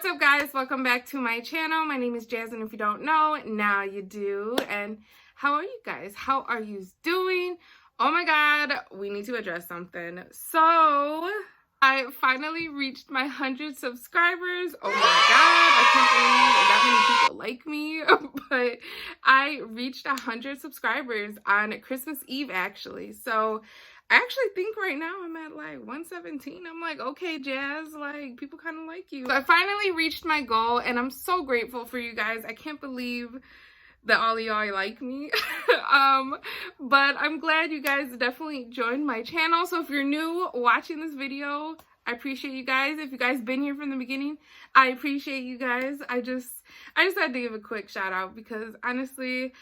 What's up, guys? Welcome back to my channel. My name is Jazz, and if you don't know, now you do. And how are you guys? How are you doing? Oh my god, we need to address something. So I finally reached my 100 subscribers. Oh my god, I can't believe that many people like me. But I reached 100 subscribers on Christmas Eve, actually. So I actually think right now I'm at like 117. I'm like, okay, Jazz, like people kind of like you. So I finally reached my goal, and I'm so grateful for you guys. I can't believe that all of y'all like me. But I'm glad you guys definitely joined my channel. So if you're new watching this video, I appreciate you guys. If you guys been here from the beginning, I appreciate you guys. I just had to give a quick shout out because honestly,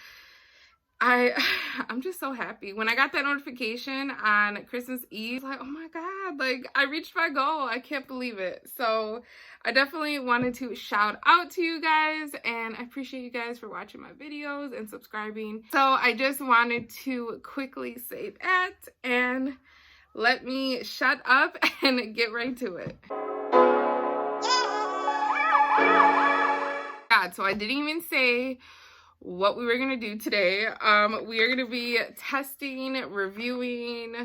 I'm just so happy. When I got that notification on Christmas Eve, I was like, oh my god, like I reached my goal. I can't believe it. So I definitely wanted to shout out to you guys, and I appreciate you guys for watching my videos and subscribing. So I just wanted to quickly say that, and let me shut up and get right to it. God, so I didn't even say what we were gonna do today. We are gonna be testing, reviewing,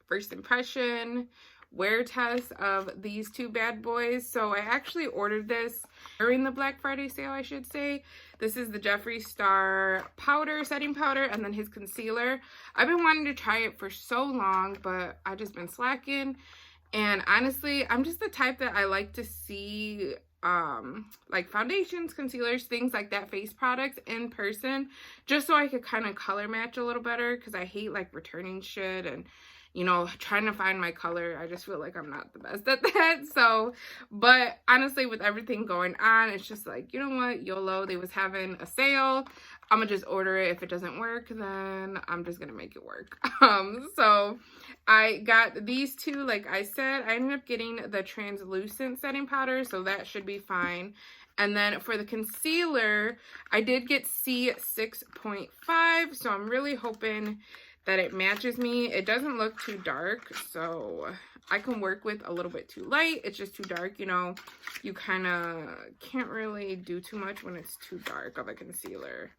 first impression, wear test of these two bad boys. So I actually ordered this during the Black Friday sale, I should say. This is the Jeffree Star powder, setting powder, and then his concealer. I've been wanting to try it for so long, but I've just been slacking. And honestly, I'm just the type that I like to see like foundations, concealers, things like that, face products in person, just so I could kind of color match a little better, because I hate like returning shit and, you know, trying to find my color. I just feel like I'm not the best at that. So, but honestly, with everything going on, it's just like, you know what, YOLO, they was having a sale. I'm gonna just order it. If it doesn't work, then I'm just gonna make it work. So I got these two. Like I said, I ended up getting the translucent setting powder, so that should be fine. And then for the concealer, I did get C6.5, so I'm really hoping that it matches me. It doesn't look too dark, so I can work with a little bit too light. It's just too dark, you know. You kind of can't really do too much when it's too dark of a concealer.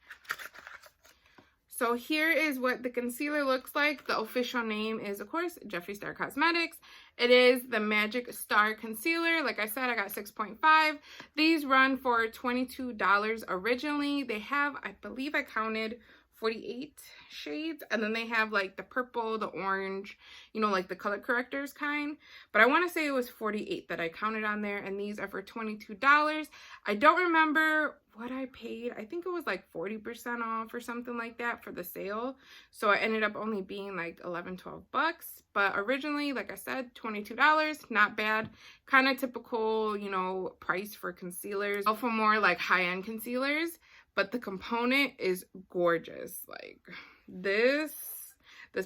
So here is what the concealer looks like. The official name is, of course, Jeffree Star Cosmetics. It is the Magic Star Concealer. Like I said, I got 6.5. These run for $22 originally. They have, I believe I counted 48 shades, and then they have like the purple, the orange, you know, like the color correctors kind. But I want to say it was 48 that I counted on there, and these are for $22. I don't remember what I paid. I think it was like 40% off or something like that for the sale. So I ended up only being like 11-12 bucks. But originally, like I said, $22, not bad. Kind of typical, you know, price for concealers. Go for more like high-end concealers. But the component is gorgeous. Like this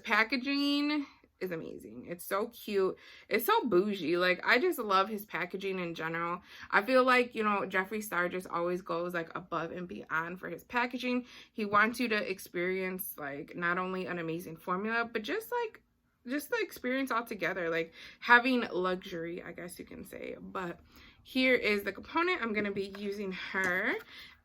packaging is amazing. It's so cute. It's so bougie. Like I just love his packaging in general. I feel like, you know, Jeffree Star just always goes like above and beyond for his packaging. He wants you to experience like not only an amazing formula, but just the experience altogether, like having luxury, I guess you can say. But here is the component. I'm going to be using her.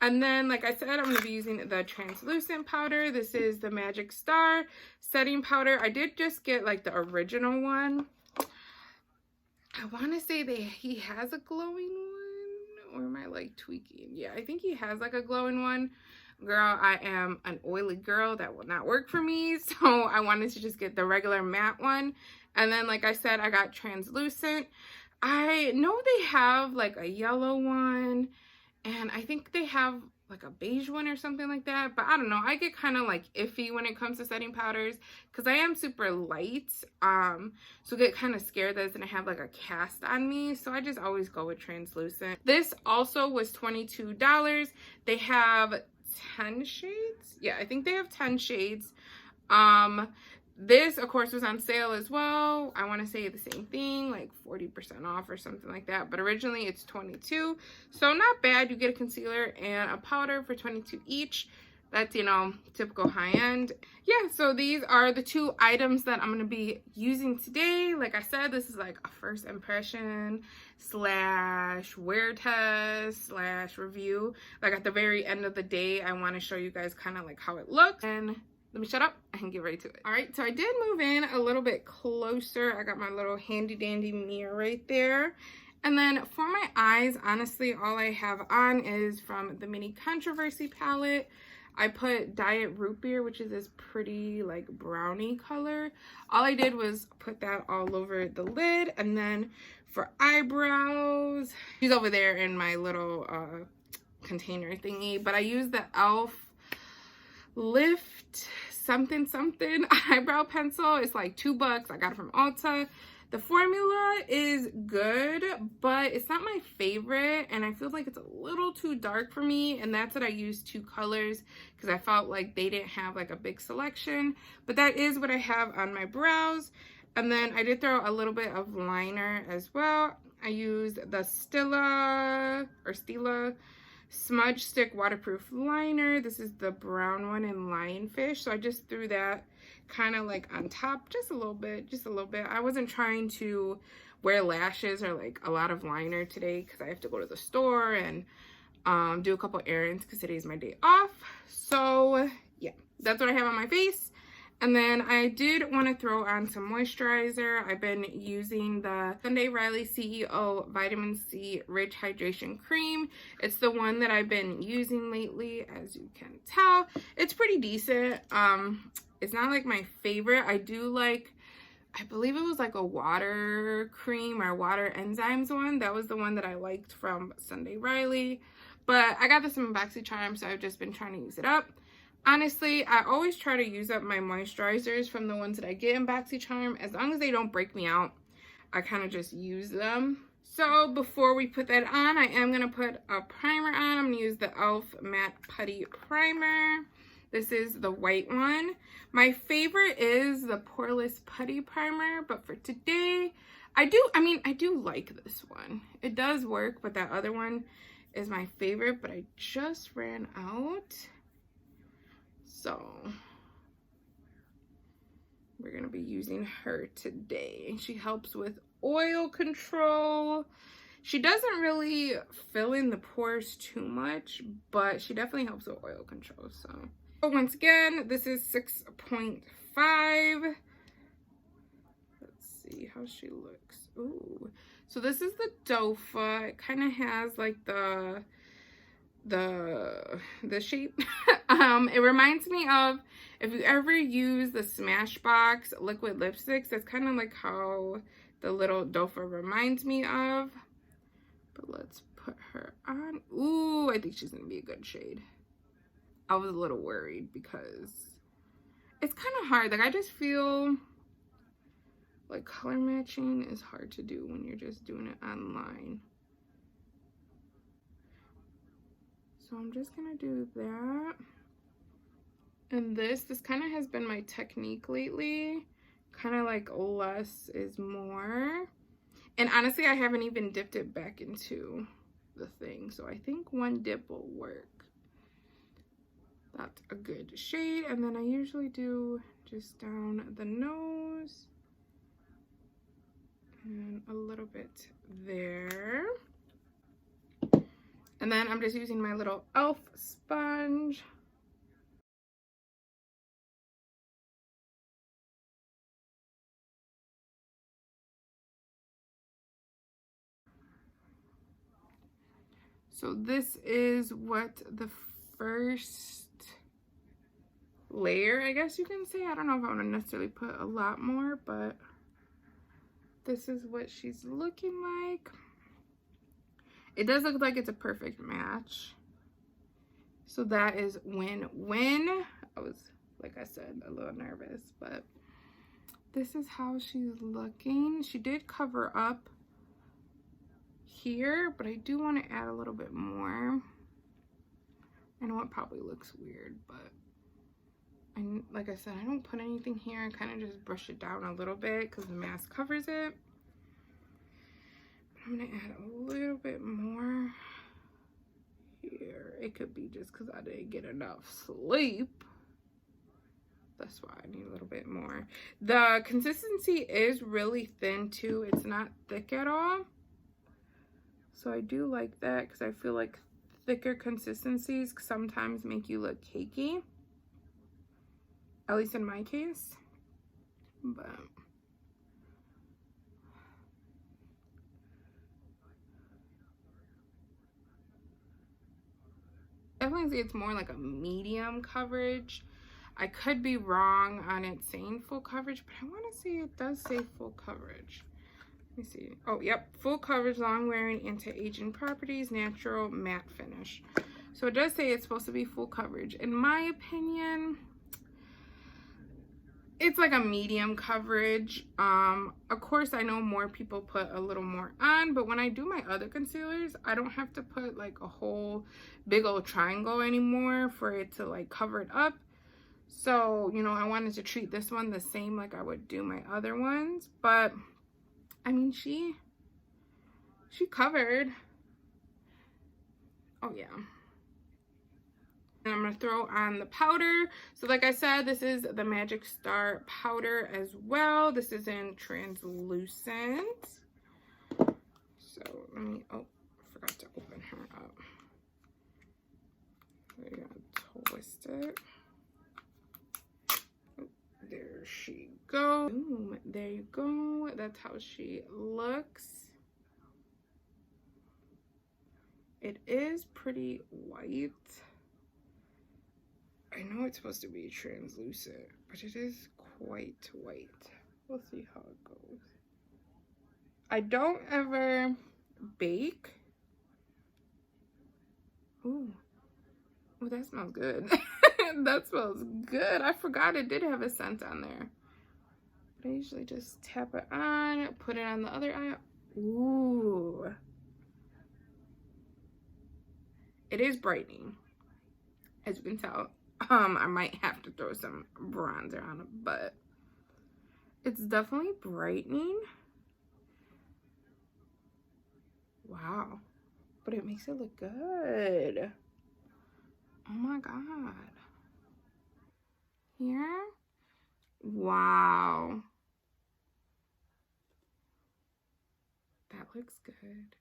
And then, like I said, I'm going to be using the translucent powder. This is the Magic Star setting powder. I did just get like the original one. I want to say he has a glowing one, or am I like tweaking? Yeah, I think he has like a glowing one. Girl, I am an oily girl. That will not work for me. So I wanted to just get the regular matte one. And then, like I said, I got translucent. I know they have like a yellow one, and I think they have like a beige one or something like that. But I don't know. I get kind of like iffy when it comes to setting powders because I am super light. So get kind of scared that it's going to have like a cast on me. So I just always go with translucent. This also was $22. They have 10 shades. Yeah, I think they have 10 shades. This, of course, was on sale as well. I want to say the same thing, like 40% off or something like that. But originally, it's $22. So not bad. You get a concealer and a powder for $22 each. That's, you know, typical high-end. Yeah, so these are the 2 items that I'm going to be using today. Like I said, this is like a first impression slash wear test slash review. Like at the very end of the day, I want to show you guys kind of like how it looks. And let me shut up and get ready to it. All right, so I did move in a little bit closer. I got my little handy dandy mirror right there. And then for my eyes, honestly, all I have on is from the Mini Controversy palette. I put Diet Root Beer, which is this pretty like brownie color. All I did was put that all over the lid. And then for eyebrows, she's over there in my little container thingy. But I used the e.l.f. Lift something eyebrow pencil. It's like $2. I got it from Ulta. The formula is good, but it's not my favorite, and I feel like it's a little too dark for me, and that's what I used 2 colors because I felt like they didn't have like a big selection. But that is what I have on my brows. And then I did throw a little bit of liner as well. I used the Stila Smudge Stick Waterproof Liner. This is the brown one in Lionfish. So I just threw that kind of like on top just a little bit. I wasn't trying to wear lashes or like a lot of liner today because I have to go to the store and do a couple errands because today's my day off. So yeah, that's what I have on my face. And then I did want to throw on some moisturizer. I've been using the Sunday Riley CEO Vitamin C Rich Hydration Cream. It's the one that I've been using lately, as you can tell. It's pretty decent. It's not like my favorite. I do like, I believe it was like a water cream or water enzymes one. That was the one that I liked from Sunday Riley. But I got this in BoxyCharm, so I've just been trying to use it up. Honestly, I always try to use up my moisturizers from the ones that I get in BoxyCharm. As long as they don't break me out, I kind of just use them. So before we put that on, I am going to put a primer on. I'm going to use the e.l.f. Matte Putty Primer. This is the white one. My favorite is the Poreless Putty Primer, but for today, I do like this one. It does work, but that other one is my favorite, but I just ran out. So we're going to be using her today. She helps with oil control. She doesn't really fill in the pores too much, but she definitely helps with oil control. So once again, this is 6.5. Let's see how she looks. Ooh. So this is the Dofa. It kind of has like the shape. It reminds me of, if you ever use the Smashbox liquid lipsticks, that's kind of like how the little Dofa reminds me of. But let's put her on. Ooh, I think she's gonna be a good shade. I was a little worried because it's kind of hard. Like, I just feel like color matching is hard to do when you're just doing it online. So I'm just gonna do that. And this kind of has been my technique lately. Kind of like less is more. And honestly, I haven't even dipped it back into the thing. So I think one dip will work. That's a good shade. And then I usually do just down the nose. And a little bit there. And then I'm just using my little e.l.f. sponge. So this is what the first layer, I guess you can say. I don't know if I want to necessarily put a lot more, but this is what she's looking like. It does look like it's a perfect match. So that is win-win. I was, like I said, a little nervous, but this is how she's looking. She did cover up here, but I do want to add a little bit more. I know it probably looks weird, but like I said, I don't put anything here. I kind of just brush it down a little bit because the mask covers it. I'm gonna add a little bit more here It could be just because I didn't get enough sleep. That's why I need a little bit more. The consistency is really thin too. It's not thick at all. So I do like that because I feel like thicker consistencies sometimes make you look cakey. At least in my case. But definitely see it's more like a medium coverage. I could be wrong on it saying full coverage, but I want to say it does say full coverage. Let me see. Oh, yep. Full coverage, long wearing, anti-aging properties, natural matte finish. So it does say it's supposed to be full coverage. In my opinion, it's like a medium coverage. Of course, I know more people put a little more on, but when I do my other concealers, I don't have to put like a whole big old triangle anymore for it to like cover it up. So, you know, I wanted to treat this one the same like I would do my other ones, but I mean, she covered. Oh yeah. And I'm going to throw on the powder. So like I said, this is the Magic Star powder as well. This is in translucent. So let me, oh, I forgot to open her up. We're going to twist it. Oh, there she goes. Boom, there you go. That's how she looks. It is pretty white. I know it's supposed to be translucent, but it is quite white. We'll see how it goes. I don't ever bake. Ooh. Oh, that smells good. That smells good. I forgot it did have a scent on there. But I usually just tap it on, put it on the other eye. Ooh. It is brightening, as you can tell. I might have to throw some bronzer on it, but it's definitely brightening. Wow. But it makes it look good. Oh my God. Here? Wow. That looks good.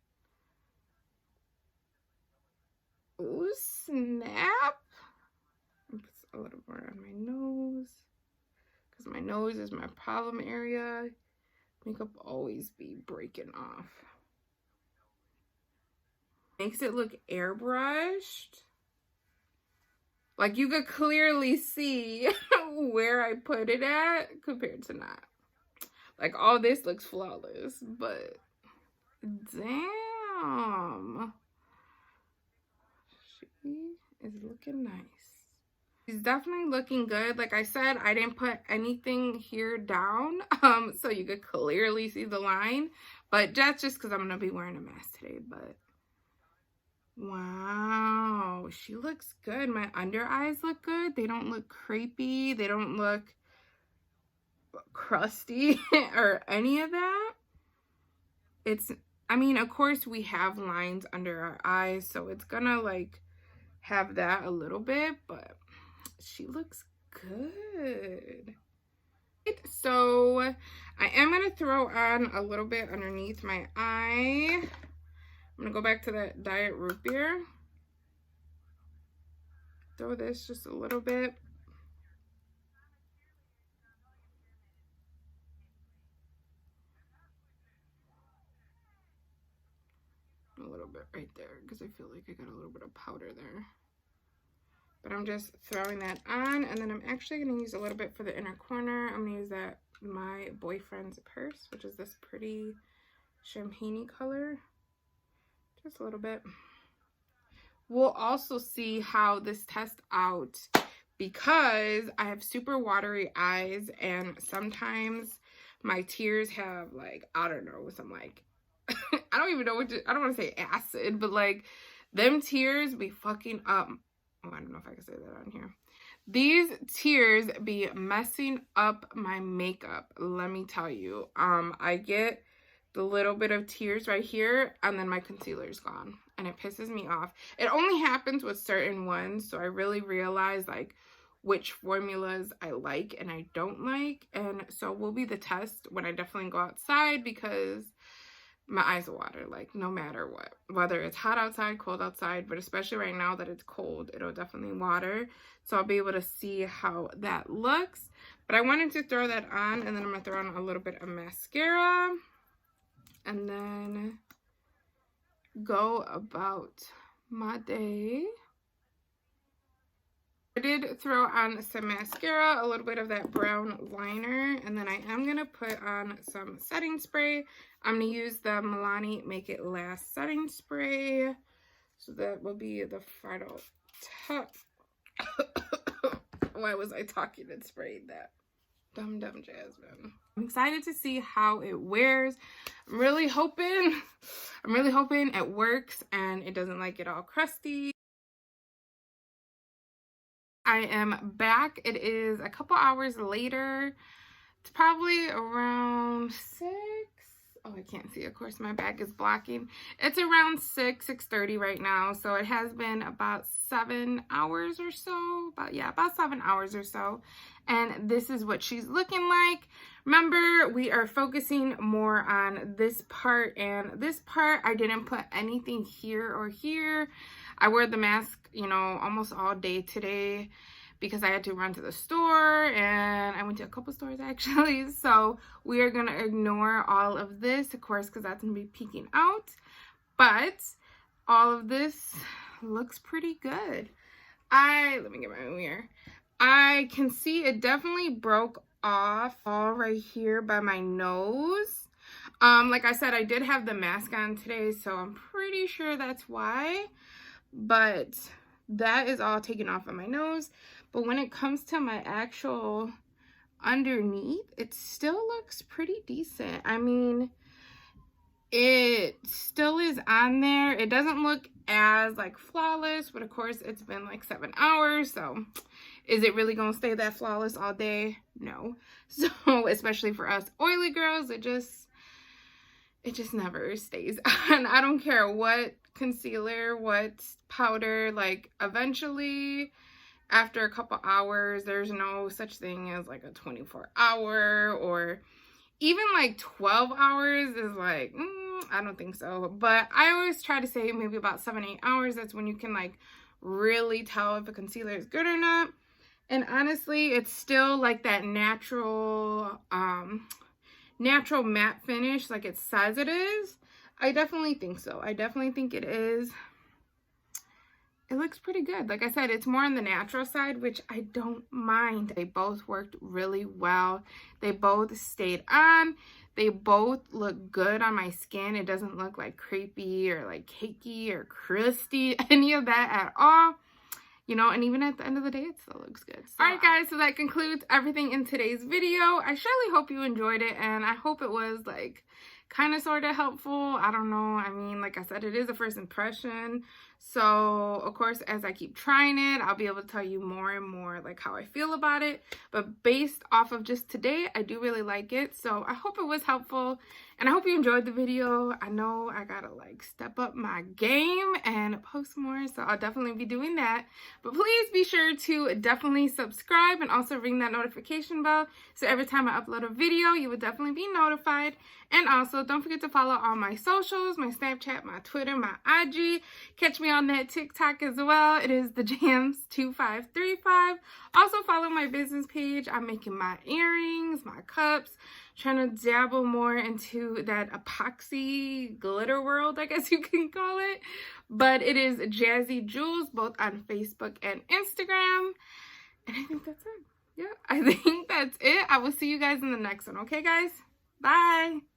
Ooh, snap. Put a little more on my nose, because my nose is my problem area. Makeup always be breaking off. Makes it look airbrushed. Like you could clearly see where I put it at compared to not. Like all this looks flawless, but damn. She is looking nice. She's definitely looking good. Like I said, I didn't put anything here down, so you could clearly see the line. But that's just because I'm going to be wearing a mask today. But wow, she looks good. My under eyes look good. They don't look crepey. They don't look crusty or any of that. It's, I mean, of course we have lines under our eyes, so it's gonna like have that a little bit, but she looks good. So I am going to throw on a little bit underneath my eye. I'm going to go back to that Diet Root Beer. Throw this just a little bit. A little bit right there, because I feel like I got a little bit of powder there. But I'm just throwing that on, and then I'm actually going to use a little bit for the inner corner. I'm going to use that My Boyfriend's Purse, which is this pretty champagne-y color. Just a little bit. We'll also see how this tests out, because I have super watery eyes, and sometimes my tears have like, I don't know, some like, I don't even know what to, I don't want to say acid, but like them tears be fucking up. Oh, I don't know if I can say that on here. These tears be messing up my makeup, let me tell you. I get the little bit of tears right here, and then my concealer is gone. and it pisses me off. It only happens with certain ones, so I really realize like which formulas I like and I don't like. And so will be the test when I definitely go outside, because my eyes will water, like, no matter what, whether it's hot outside, cold outside, but especially right now that it's cold, it'll definitely water. So I'll be able to see how that looks. But I wanted to throw that on, and then I'm gonna throw on a little bit of mascara and then go about my day. I did throw on some mascara, a little bit of that brown liner, and then I am going to put on some setting spray. I'm going to use the Milani Make It Last setting spray. So that will be the final top. Why was I talking and spraying that? Dumb Jasmine. I'm excited to see how it wears. I'm really hoping it works and it doesn't like get all crusty. I am back. It is a couple hours later. It's probably around 6. Oh, I can't see. Of course, my bag is blocking. It's around 6:30 right now. So it has been about 7 hours or so. About 7 hours or so. And this is what she's looking like. Remember, we are focusing more on this part and this part. I didn't put anything here or here. I wear the mask, you know, almost all day today because I had to run to the store, and I went to a couple stores actually. So we are going to ignore all of this, of course, because that's going to be peeking out. But all of this looks pretty good. Let me get my mirror. I can see it definitely broke off all right here by my nose. Like I said, I did have the mask on today, so I'm pretty sure that's why. But that is all taken off of my nose. But when it comes to my actual underneath, it still looks pretty decent. I mean, it still is on there. It doesn't look as like flawless, but of course it's been like 7 hours, so is it really gonna stay that flawless all day? No. So especially for us oily girls, it just never stays on. I don't care what concealer, what powder, like eventually after a couple hours, there's no such thing as like a 24-hour, or even like 12 hours is like, I don't think so. But I always try to say maybe about 7-8 hours. That's when you can like really tell if a concealer is good or not. And honestly, it's still like that natural matte finish like it says it is. I definitely think so. I definitely think it is. It looks pretty good. Like I said, it's more on the natural side, which I don't mind. They both worked really well. They both stayed on. They both look good on my skin. It doesn't look like crepey or like cakey or crusty, any of that at all. You know, and even at the end of the day, it still looks good. So, all right, guys, so that concludes everything in today's video. I surely hope you enjoyed it, and I hope it was like kind of sort of helpful. I don't know. I mean, like I said, it is a first impression. So, of course, as I keep trying it, I'll be able to tell you more and more like how I feel about it. But based off of just today, I do really like it. So I hope it was helpful, and I hope you enjoyed the video. I know I gotta like step up my game and post more, so I'll definitely be doing that. But please be sure to definitely subscribe and also ring that notification bell, so every time I upload a video, you would definitely be notified. And also, don't forget to follow all my socials, my Snapchat, my Twitter, my IG. Catch me on that TikTok as well. It is the Jams2535. Also, follow my business page. I'm making my earrings, my cups, trying to dabble more into that epoxy glitter world, I guess you can call it. But it is Jazzy Jewels, both on Facebook and Instagram. And I think that's it. Yeah, I think that's it. I will see you guys in the next one. Okay, guys? Bye.